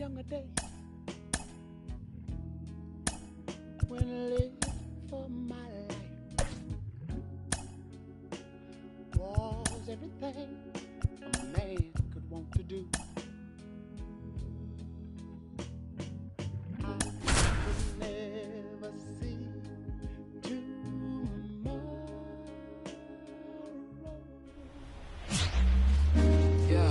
younger days when I lived for my life was everything a man could want to do. I could never see tomorrow. Yeah.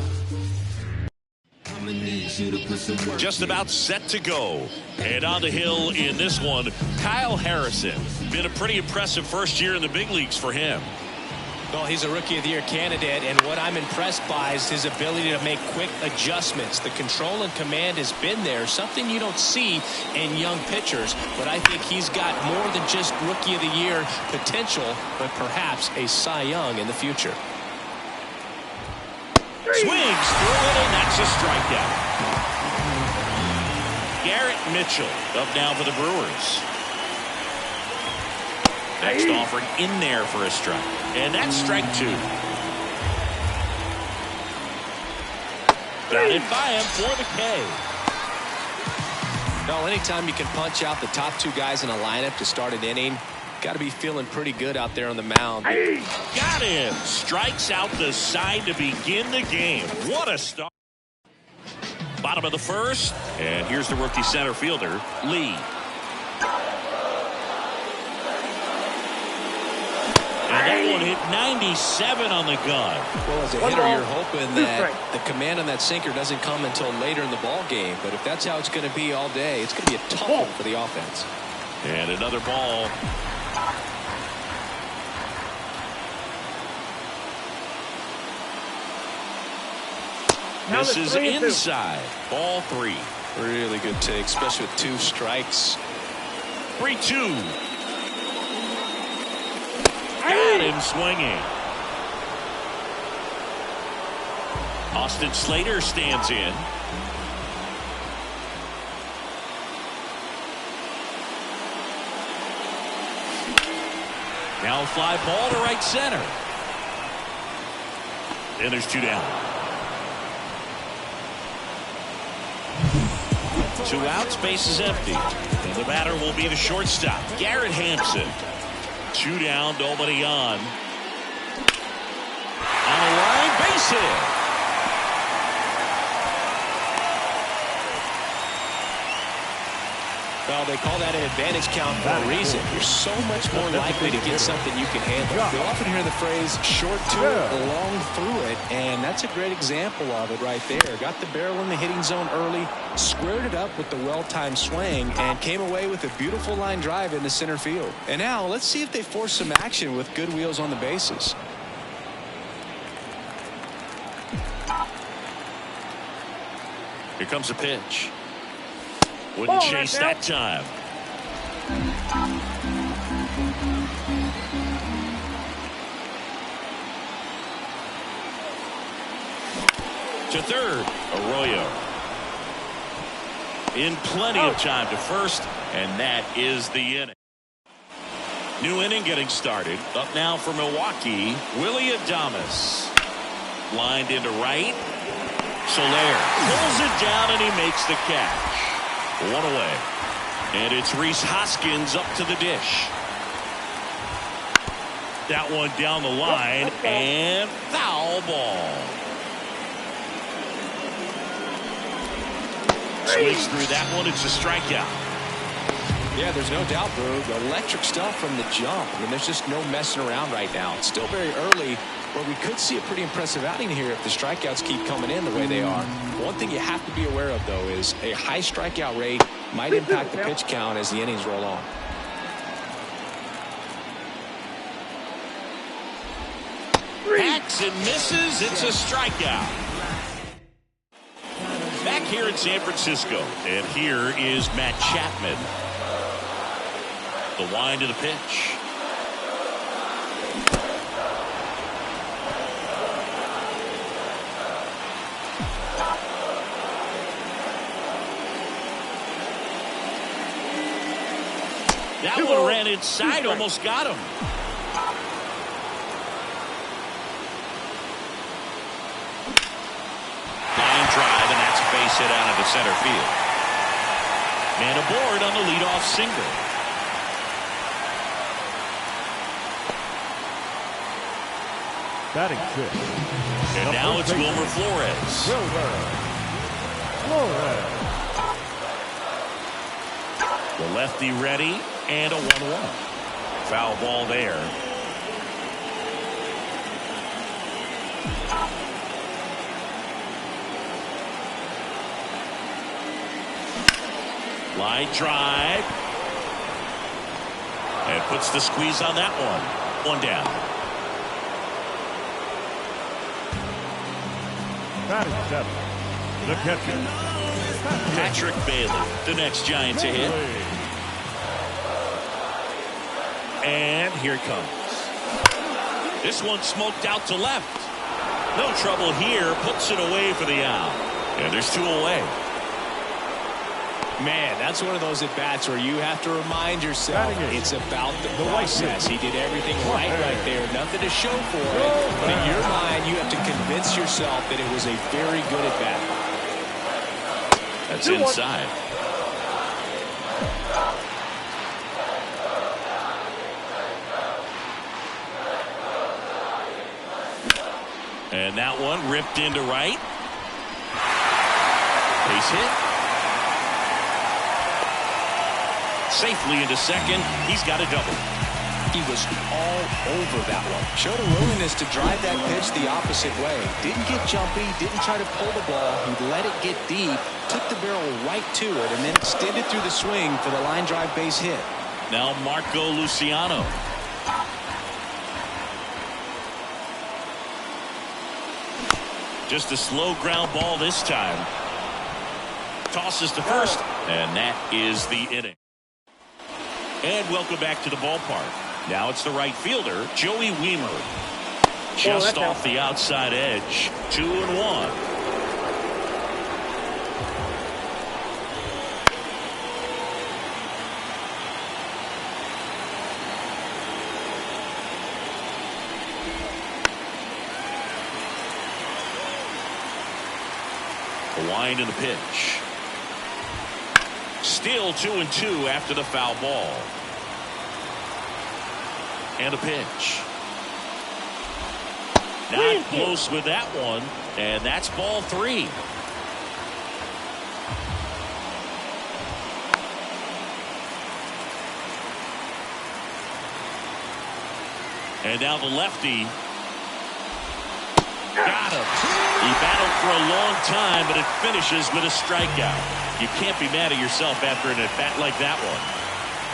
Just about set to go. And on the hill in this one, Kyle Harrison. Been a pretty impressive first year in the big leagues for him. Well, he's a Rookie of the Year candidate, and what I'm impressed by is his ability to make quick adjustments. The control and command has been there, something you don't see in young pitchers, but I think he's got more than just Rookie of the Year potential, but perhaps a Cy Young in the future. Swings through it, and that's a strikeout. Garrett Mitchell up now for the Brewers. Next offering in there for a strike. And that's strike two. Got it by him for the K. Well, anytime you can punch out the top two guys in a lineup to start an inning, got to be feeling pretty good out there on the mound. Got him. Strikes out the side to begin the game. What a start. Bottom of the first. And here's the rookie center fielder, Lee. And that one hit 97 on the gun. Well, as a hitter, you're hoping that the command on that sinker doesn't come until later in the ball game. But if that's how it's going to be all day, it's going to be a tough one for the offense. And another ball. This is inside. Ball three. Really good take, especially with two strikes. 3-2. Got him swinging. Austin Slater stands in. Now a fly ball to right center. And there's two down. 2 outs, base is empty. And the batter will be the shortstop, Garrett Hampson. 2 down, nobody on. On a line, base hit. Well, they call that an advantage count for a reason. You're so much more likely to get something you can handle. You often hear the phrase short to it, long through it, and that's a great example of it right there. Got the barrel in the hitting zone early, squared it up with the well-timed swing, and came away with a beautiful line drive into center field. And now let's see if they force some action with good wheels on the bases. Here comes a pitch. Wouldn't chase that time. To third, Arroyo. In plenty of time to first, and that is the inning. New inning getting started. Up now for Milwaukee, Willy Adames. Lined into right. Soler pulls it down, and he makes the catch. 1 away. And it's Rhys Hoskins up to the dish. That one down the line, and foul ball. Swings through that one. It's a strikeout. Yeah, there's no doubt, Brew. Electric stuff from the jump. I mean, there's just no messing around right now. It's still very early, but we could see a pretty impressive outing here if the strikeouts keep coming in the way they are. One thing you have to be aware of, though, is a high strikeout rate might impact the pitch count as the innings roll on. Hacks and misses. It's a strikeout. Back here in San Francisco, and here is Matt Chapman. The wind of the pitch. That one ran inside, almost got him. Line drive, and that's a base base hit out into center field. Man aboard on the leadoff single. Batting fifth. And now it's Wilmer Flores. The lefty ready, and a 1-1. Foul ball there. Line drive. And puts the squeeze on that one. One down. Batting seventh. The catcher. Patrick Bailey, the next Giant to hit. And here it comes. This one smoked out to left. No trouble here. Puts it away for the out. And there's 2 away. Man, that's one of those at-bats where you have to remind yourself it's about the process. He did everything right there. Nothing to show for it. But in your mind, you have to convince yourself that it was a very good at-bat. That's inside. And that one ripped into right. Base hit. Safely into second. He's got a double. He was all over that one. Showed a willingness to drive that pitch the opposite way. Didn't get jumpy, didn't try to pull the ball. He let it get deep, took the barrel right to it, and then extended through the swing for the line drive base hit. Now Marco Luciano. Just a slow ground ball this time. Tosses to first, and that is the inning. And welcome back to the ballpark. Now it's the right fielder, Joey Wiemer. Just off the outside edge. 2-1. The wind and the pitch. Still 2-2 after the foul ball. And a pitch. Not close with that one. And that's ball 3. And now the lefty. Got him. He battled for a long time, but it finishes with a strikeout. You can't be mad at yourself after an at-bat like that one.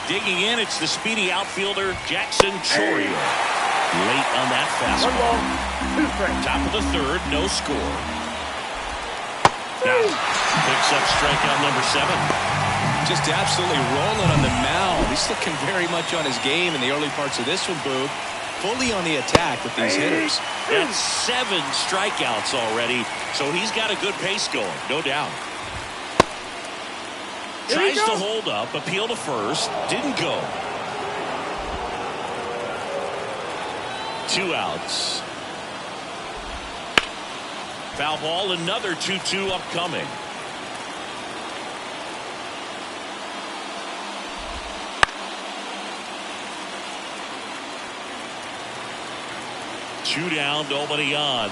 Digging in, it's the speedy outfielder, Jackson Chourio. Late on that fastball. Top of the third, no score. Now, picks up strikeout number 7. Just absolutely rolling on the mound. He's looking very much on his game in the early parts of this one, Boog. Fully on the attack with these hitters. That's 7 strikeouts already, so he's got a good pace going, no doubt. Tries to hold up, appeal to first, didn't go. 2 outs. Foul ball, another 2-2 upcoming. Two down, nobody on.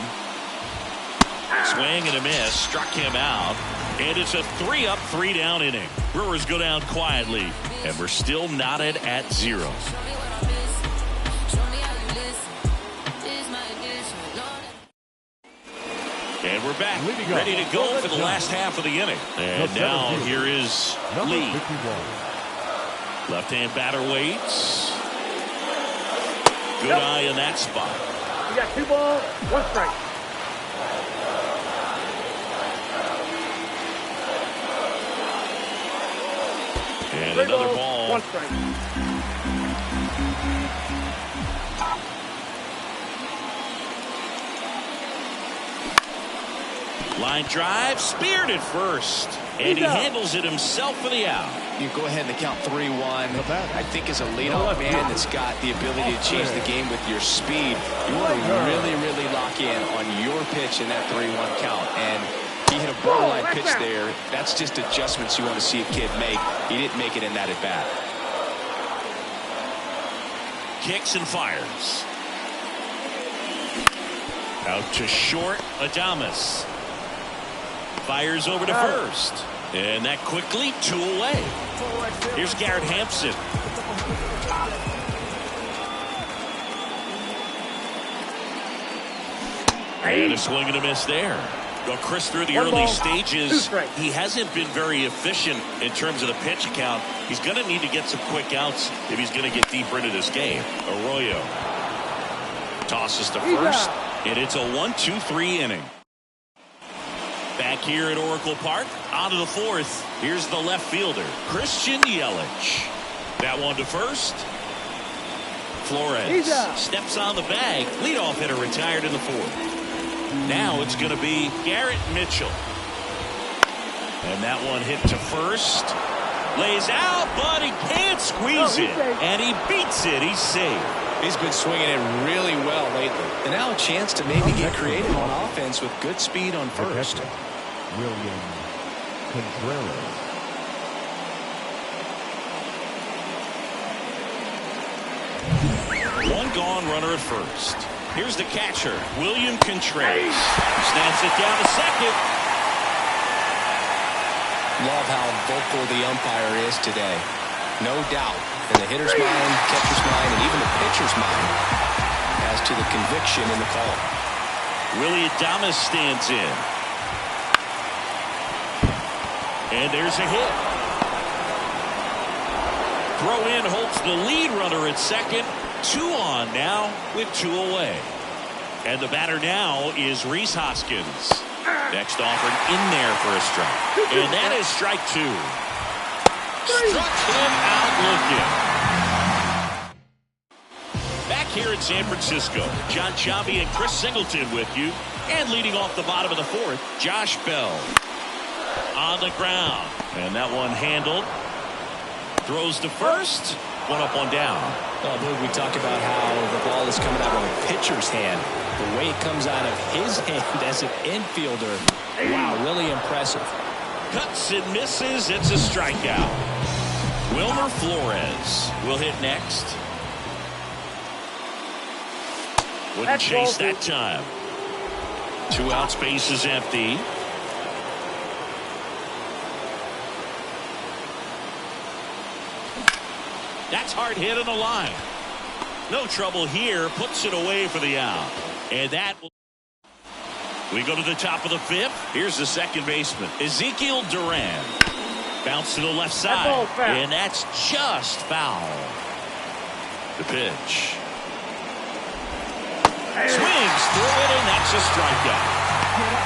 Swing and a miss, struck him out. And it's a 3-up, 3-down inning. Brewers go down quietly, and we're still knotted at 0. And we're back, ready to go for the last half of the inning. And now here is Lee. Left-hand batter waits. Good eye in that spot. You got 2 balls, 1 strike. And another ball. 1 strike. Line drive, speared at first. And he handles it himself for the out. You go ahead and count 3-1. I think as a leadoff man that's got the ability to change the game with your speed, you want to really, really lock in on your pitch in that 3-1 count. And He hit a borderline pitch there. That's just adjustments you want to see a kid make. He didn't make it in that at-bat. Kicks and fires. Out to short, Adames. Fires over to first. And that quickly, 2 away. Here's Garrett Hampson. And a swing and a miss there. Well, Chris, through the early stages, he hasn't been very efficient in terms of the pitch count. He's going to need to get some quick outs if he's going to get deeper into this game. Arroyo tosses to first, and it's a 1-2-3 inning. Back here at Oracle Park, on to the fourth. Here's the left fielder, Christian Yelich. That one to first. Flores steps on the bag. Leadoff hitter retired in the fourth. Now it's going to be Garrett Mitchell. And that one hit to first. Lays out, but he can't squeeze it. And he beats it. He's safe. He's been swinging it really well lately. And now a chance to maybe get creative on offense with good speed on first. William Contreras. One gone, runner at first. Here's the catcher, William Contreras. Snaps it down to second. Love how vocal the umpire is today. No doubt in the hitter's mind, catcher's mind, and even the pitcher's mind as to the conviction in the call. Willie Adames stands in. And there's a hit. Throw in holds the lead runner at second. 2 on now with 2 away. And the batter now is Rhys Hoskins. Next offering in there for a strike. And that is strike 2. Struck him out looking. Back here in San Francisco, John Chambi and Chris Singleton with you. And leading off the bottom of the fourth, Josh Bell. On the ground. And that one handled. Throws to first. One up, one down. Oh, Boog, we talk about how the ball is coming out of a pitcher's hand. The way it comes out of his hand as an infielder. Wow, really impressive. Cuts and misses. It's a strikeout. Wilmer Flores will hit next. Wouldn't chase that time. 2 outs, base is empty. That's hard hit on the line. No trouble here. Puts it away for the out. And that will... We go to the top of the fifth. Here's the second baseman, Ezekiel Duran. Bounce to the left side. And that's just foul. The pitch. Swings through it, and that's a strikeout.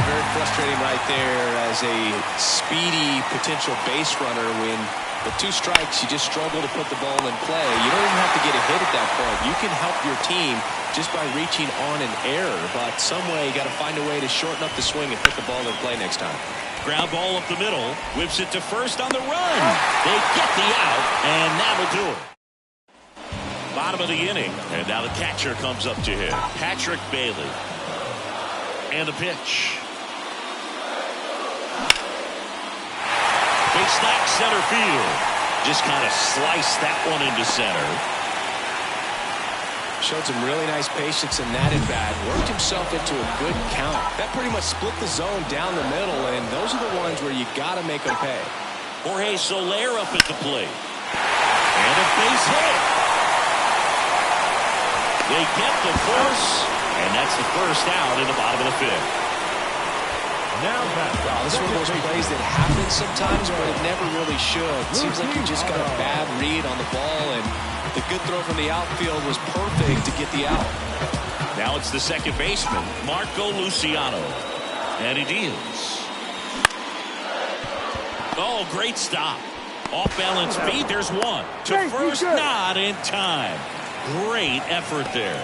Very frustrating right there as a speedy potential base runner when with 2 strikes, you just struggle to put the ball in play. You don't even have to get a hit at that point. You can help your team just by reaching on an error. But some way, you got to find a way to shorten up the swing and put the ball in play next time. Ground ball up the middle. Whips it to first on the run. They get the out, and that'll do it. Bottom of the inning. And now the catcher comes up to hit. Patrick Bailey. And the pitch. Big snap center field. Just kind of sliced that one into center. Showed some really nice patience in that at bat. Worked himself into a good count. That pretty much split the zone down the middle, and those are the ones where you got to make them pay. Jorge Soler up at the plate. And a base hit. They get the force, and that's the first out in the bottom of the fifth. Now back. Wow, this is one of those plays that happens sometimes, but it never really should. It seems like you just got a bad read on the ball, and the good throw from the outfield was perfect to get the out. Now it's the second baseman, Marco Luciano. And he deals. Oh, great stop. Off-balance feed, there's one. To first, not in time. Great effort there.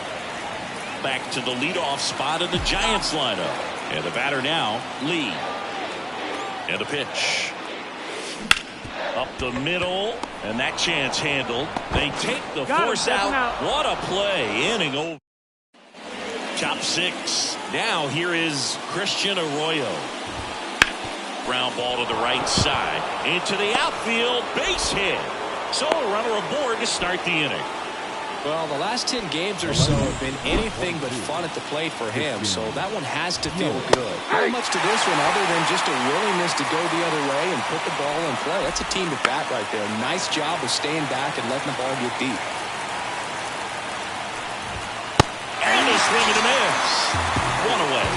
Back to the leadoff spot in the Giants lineup. And the batter now, Lee. And a pitch. Up the middle. And that chance handled. They take the force out. What a play. Inning over. Top 6. Now here is Christian Arroyo. Ground ball to the right side. Into the outfield. Base hit. So a runner aboard to start the inning. Well, the last 10 games or so have been anything but fun at the plate for him, so that one has to feel good. Not much to this one other than just a willingness to go the other way and put the ball in play. That's a team at bat right there. Nice job of staying back and letting the ball get deep. And a swing and a miss. One away.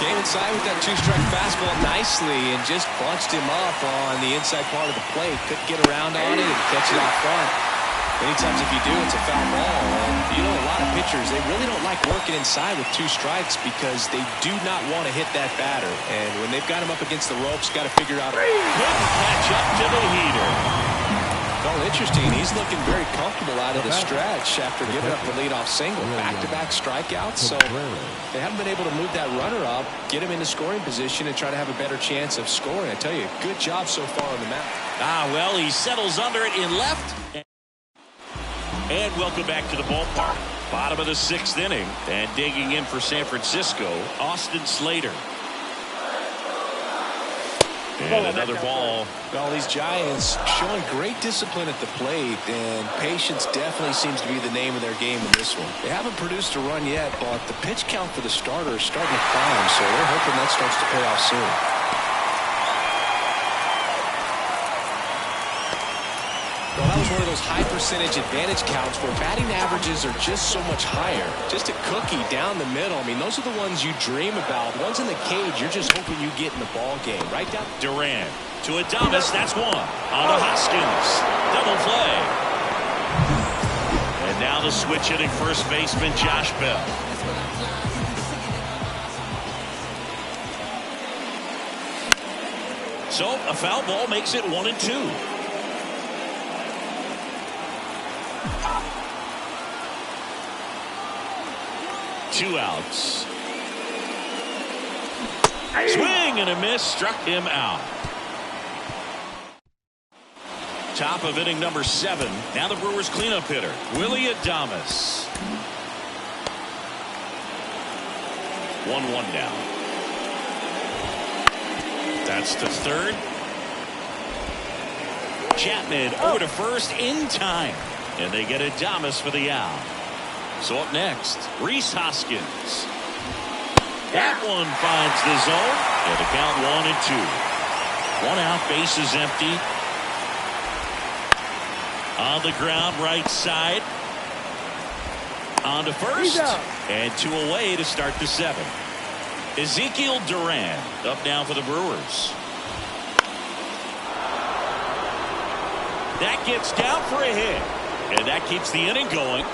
Came inside with that two-strike fastball nicely and just bunched him up on the inside part of the plate. Couldn't get around on it and catch it out front. Many times if you do, it's a foul ball. And you know, a lot of pitchers, they really don't like working inside with 2 strikes because they do not want to hit that batter. And when they've got him up against the ropes, got to figure out. Good catch up to the heater. Well, interesting. He's looking very comfortable out of the stretch after giving up the leadoff single. Back-to-back strikeouts, so they haven't been able to move that runner up, get him into scoring position, and try to have a better chance of scoring. I tell you, good job so far on the mound. Well, he settles under it in left. And welcome back to the ballpark. Bottom of the 6th inning. And digging in for San Francisco, Austin Slater. And another ball. Well, these Giants showing great discipline at the plate, and patience definitely seems to be the name of their game in this one. They haven't produced a run yet, but the pitch count for the starter is starting to climb, so they're hoping that starts to pay off soon. Well, that was one of those high percentage advantage counts where batting averages are just so much higher. Just a cookie down the middle. I mean, those are the ones you dream about. The ones in the cage, you're just hoping you get in the ball game. Right down. Duran to Adames. That's one. On to Hoskins. Double play. And now the switch hitting first baseman Josh Bell. So a foul ball makes it 1-2. 2 outs. Swing and a miss, struck him out. Top of inning number 7. Now the Brewers cleanup hitter, Willy Adames. 1-1 now. That's to third. Chapman over to first in time. And they get Adames for the out. So up next, Rhys Hoskins. That one finds the zone. And the count 1-2. 1 out, bases empty. On the ground, right side. On to first. And 2 away to start the 7th. Ezekiel Duran up now for the Brewers. That gets down for a hit. And that keeps the inning going.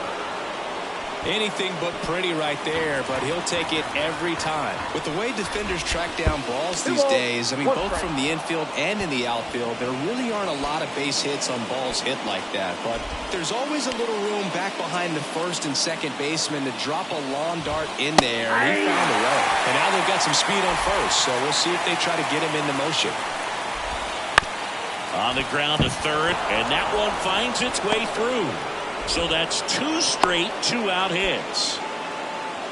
Anything but pretty right there, but he'll take it every time. With the way defenders track down balls these days, I mean, both from the infield and in the outfield, there really aren't a lot of base hits on balls hit like that. But there's always a little room back behind the first and second baseman to drop a lawn dart in there, and he found a way. And now they've got some speed on first, so we'll see if they try to get him into motion. On the ground to third, and that one finds its way through. So that's 2 straight 2-out hits.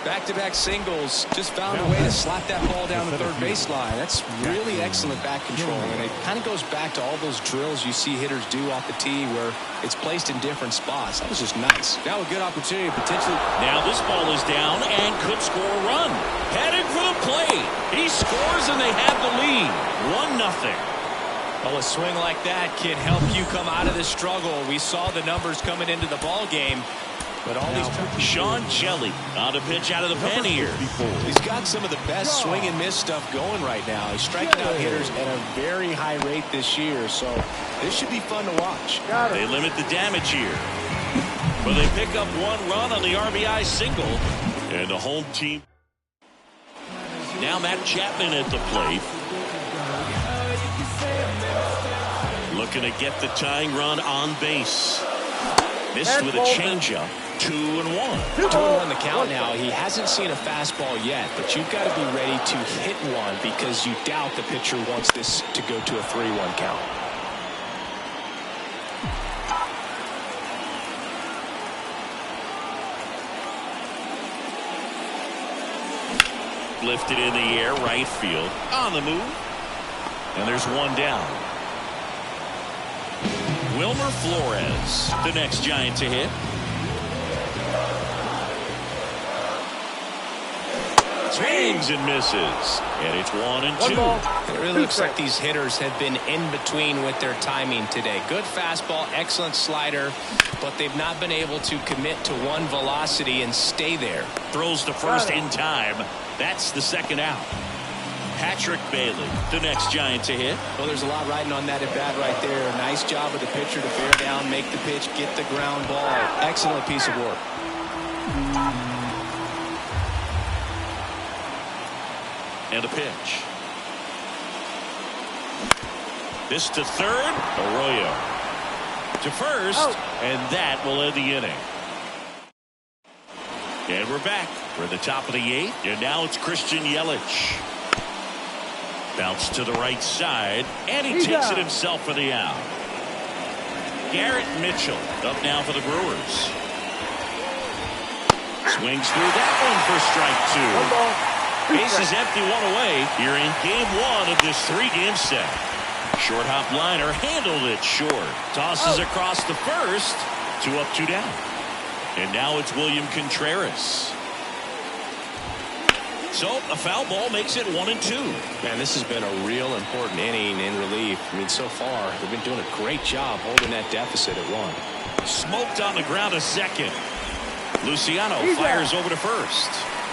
Back-to-back singles, just found a way to slap that ball down the third baseline. That's really excellent back control, and it kind of goes back to all those drills you see hitters do off the tee where it's placed in different spots. That was just nice. Now a good opportunity potentially. Now this ball is down and could score a run. Headed for the plate. He scores and they have the lead. 1-0. Well, a swing like that can help you come out of this struggle. We saw the numbers coming into the ball game, but all these. Sean Kelly on a pitch out of the pen here. He's got some of the best swing and miss stuff going right now. He's striking out hitters at a very high rate this year, so this should be fun to watch. They limit the damage here, but they pick up 1 run on the RBI single, and the home team. Now Matt Chapman at the plate. Looking to get the tying run on base. Missed with a changeup. 2-1. 2-1 the count now. He hasn't seen a fastball yet, but you've got to be ready to hit one because you doubt the pitcher wants this to go to a 3-1 count. Lifted in the air, right field. On the move. And there's one down. Wilmer Flores, the next Giant to hit. Swings and misses. And it's 1-2. It really looks like these hitters have been in between with their timing today. Good fastball, excellent slider, but they've not been able to commit to one velocity and stay there. Throws to first in time. That's the second out. Patrick Bailey, the next Giant to hit. Well, there's a lot riding on that at bat right there. Nice job of the pitcher to bear down, make the pitch, get the ground ball. Excellent piece of work. And a pitch. This to third. Arroyo to first. And that will end the inning. And we're back. We're at the top of the 8th. And now it's Christian Yelich. Bounce to the right side. And he takes it himself for the out. Garrett Mitchell up now for the Brewers. Swings through that one for strike 2. Bases empty, one away. You're in game 1 of this 3-game set. Short hop liner handled it short. Tosses across the first. 2 up, 2 down. And now it's William Contreras. So a foul ball makes it 1-2. Man, this has been a real important inning in relief. I mean, so far they've been doing a great job holding that deficit at 1. Smoked on the ground a second. Luciano fires over to first.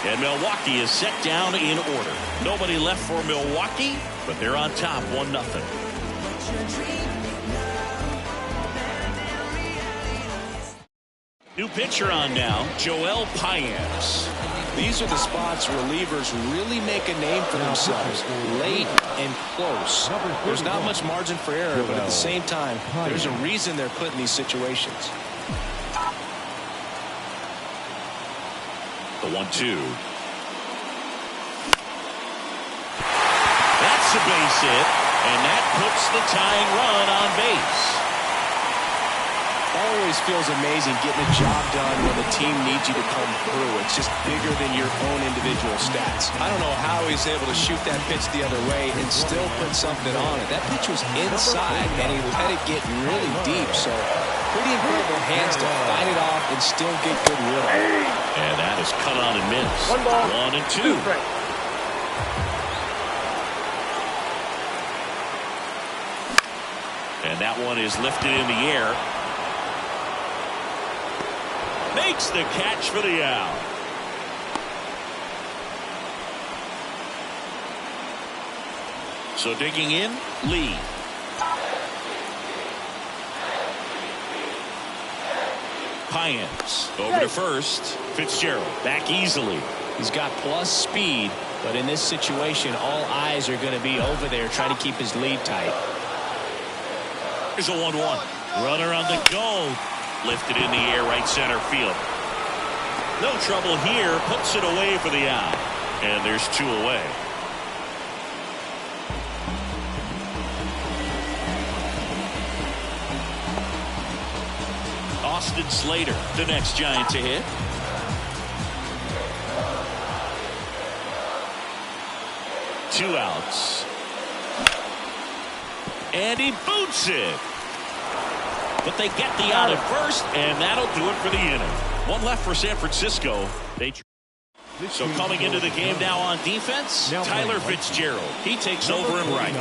And Milwaukee is set down in order. Nobody left for Milwaukee, but they're on top 1-0. New pitcher on now, Joel Payamps. These are the spots relievers really make a name for themselves. Late and close. There's not much margin for error, but at the same time, there's a reason they're put in these situations. The 1-2. That's a base hit, and that puts the tying run on base. Always feels amazing getting a job done when the team needs you to come through. It's just bigger than your own individual stats. I don't know how he's able to shoot that pitch the other way and still put something on it. That pitch was inside, and he let it get really deep, so pretty incredible hands to fight it off and still get good rhythm. And that is cut on and missed. 1-2. And that one is lifted in the air. Makes the catch for the out. So digging in, Lee. Payamps over to first. Fitzgerald back easily. He's got plus speed, but in this situation, all eyes are going to be over there trying to keep his lead tight. Here's a 1-1. Runner on the go. Lifted in the air, right center field. No trouble here. Puts it away for the out. And there's 2 away. Austin Slater, the next Giant to hit. Two outs. And he boots it. But they get the out at first, and that'll do it for the inning. One left for San Francisco. So coming into the game now on defense, Tyler Fitzgerald. He takes over in right.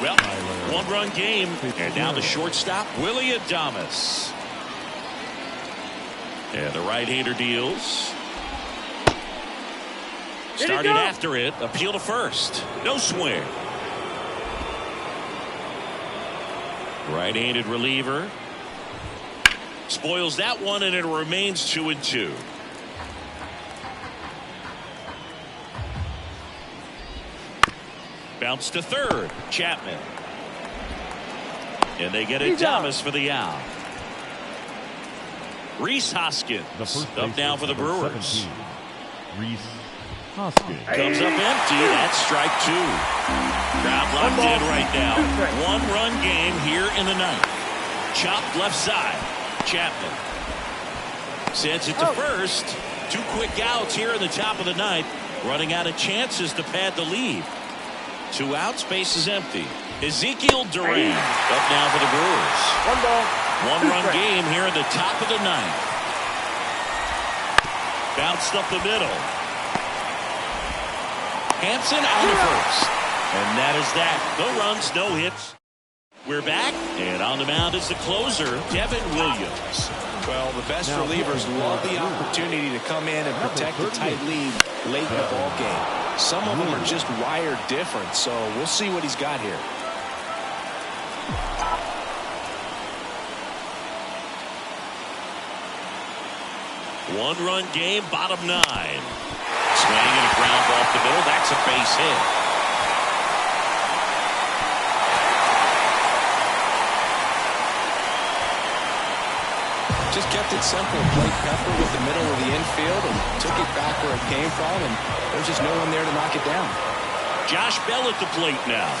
Well, 1-run game, and now the shortstop, Willie Adames. And the right-hander deals. Started after it, appeal to first. No swing. Right-handed reliever. Spoils that one, and it remains 2-2. Bounce to third. Chapman. And they get Adames for the out. Rhys Hoskins up now for the Brewers. Rhys Hoskins comes up empty. That's strike 2. Crowd locked in right now. 1-run game here in the ninth. Chopped left side. Chapman sends it to first. 2 quick outs here in the top of the ninth. Running out of chances to pad the lead. 2 outs, base is empty. Ezekiel Duran up now for the Brewers. 1 ball. 1-run game here in the top of the 9th. Bounced up the middle. Hampson on the first. And that is that. No runs, no hits. We're back, and on the mound is the closer, Devin Williams. Well, the best relievers love the opportunity to come in and protect a tight lead late in the ball game. Some of them are just wired different, so we'll see what he's got here. One-run game, bottom 9. Swinging and a ground ball off the middle. That's a base hit. Just kept it simple. Played Pepper with the middle of the infield and took it back where it came from, and there's just no one there to knock it down. Josh Bell at the plate now.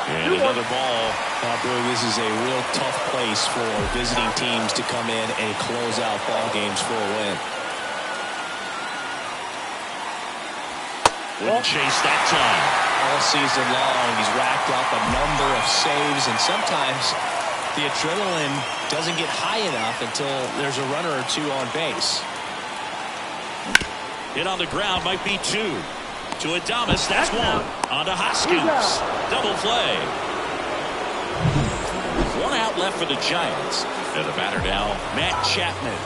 And another ball. Brew, this is a real tough place for visiting teams to come in and close out ball games for a win. Wouldn't chase that time. All season long, he's racked up a number of saves, and sometimes the adrenaline doesn't get high enough until there's a runner or two on base. Hit on the ground might be 2. To Adames, that's 1. On to Hoskins. Double play. 1 out left for the Giants. And the batter now, Matt Chapman.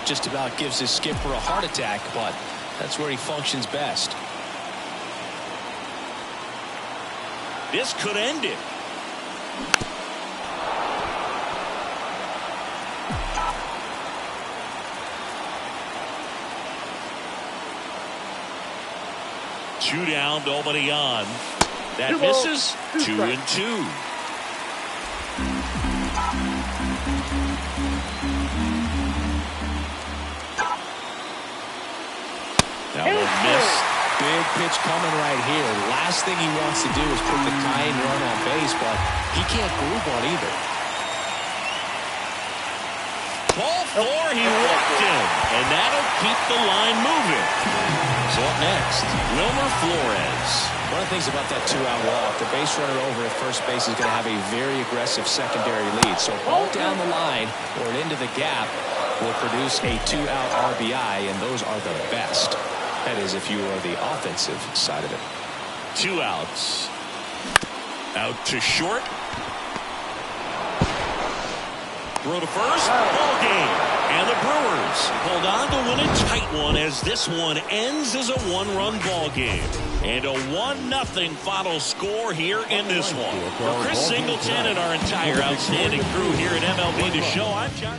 Just about gives his skipper a heart attack, but that's where he functions best. This could end it. Two down, nobody on. That misses. 2-2. That one missed. Big pitch coming right here. Last thing he wants to do is put the tying run on base, but he can't groove one either. Ball 4, he walked in, and that'll keep the line moving. So up next, Wilmer Flores. One of the things about that 2-out walk, the base runner over at first base is going to have a very aggressive secondary lead. So ball down the line or into the gap will produce a 2-out RBI, and those are the best. That is, if you are the offensive side of it. 2 outs. Out to short. Throw to first. Ball game. And the Brewers hold on to win a tight one as this one ends as a 1-run ball game. And a 1-0 final score here in this one. For Chris Singleton and our entire outstanding crew here at MLB The Show, I'm John.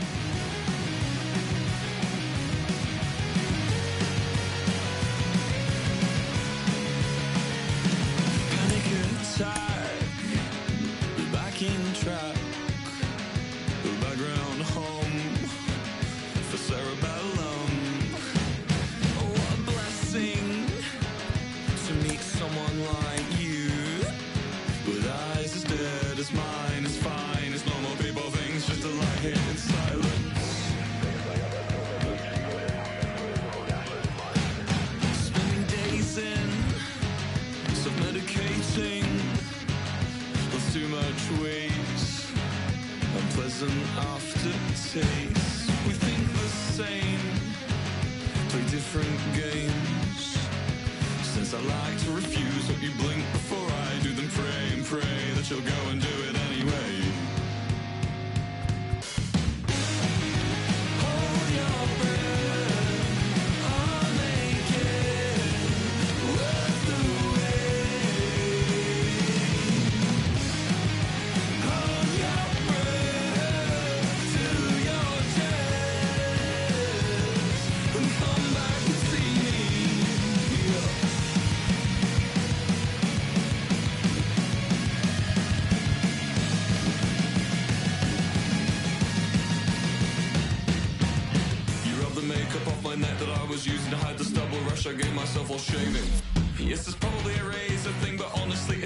Aftertaste. We think the same, play different games. Since I like to refuse what you blink before I do, then pray and pray that you'll go and do it anyway. Hold your breath, I'll make it worth the wait. Hold your breath to your chest and come back and see me. You rubbed the makeup off my neck that I was using to hide the stubble rush. I gave myself all shaving. Yes, it's probably a razor thing, but honestly,